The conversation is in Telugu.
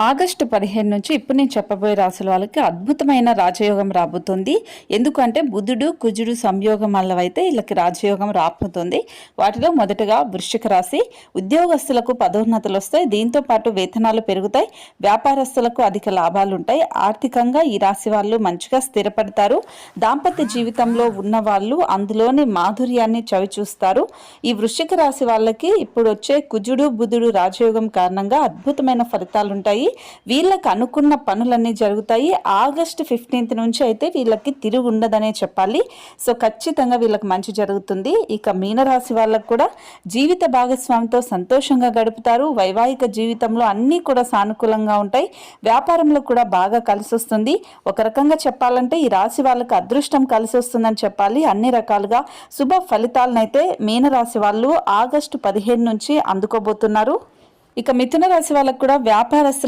ఆగస్టు 15 నుంచి ఇప్పుడు నేను చెప్పబోయే రాశుల వాళ్ళకి అద్భుతమైన రాజయోగం రాబోతుంది. ఎందుకంటే బుధుడు కుజుడు సంయోగం వల్ల అయితే వీళ్ళకి రాజయోగం రాబోతుంది. వాటిలో మొదటగా వృశ్చిక రాశి. ఉద్యోగస్తులకు పదోన్నతులు వస్తాయి. దీంతో పాటు వేతనాలు పెరుగుతాయి. వ్యాపారస్తులకు అధిక లాభాలు ఉంటాయి. ఆర్థికంగా ఈ రాశి వాళ్ళు మంచిగా స్థిరపడతారు. దాంపత్య జీవితంలో ఉన్న వాళ్ళు అందులోని మాధుర్యాన్ని చవి చూస్తారు. ఈ వృశ్చిక రాశి వాళ్ళకి ఇప్పుడు వచ్చే కుజుడు బుధుడు రాజయోగం కారణంగా అద్భుతమైన ఫలితాలు ఉంటాయి. వీళ్ళకి అనుకున్న పనులన్నీ జరుగుతాయి. ఆగస్టు 15 నుంచి అయితే వీళ్ళకి తిరుగు ఉండదనే చెప్పాలి. సో ఖచ్చితంగా వీళ్ళకి మంచి జరుగుతుంది. ఇక మీనరాశి వాళ్ళకు కూడా జీవిత భాగస్వామితో సంతోషంగా గడుపుతారు. వైవాహిక జీవితంలో అన్నీ కూడా సానుకూలంగా ఉంటాయి. వ్యాపారంలో కూడా బాగా కలిసి వస్తుంది. ఒక రకంగా చెప్పాలంటే ఈ రాశి వాళ్ళకి అదృష్టం కలిసి వస్తుందని చెప్పాలి. అన్ని రకాలుగా శుభ ఫలితాలనైతే మీనరాశి వాళ్ళు ఆగస్టు 15 నుంచి అందుకోబోతున్నారు. ఇక మిథున రాశి వాళ్ళకు కూడా వ్యాపారస్తులు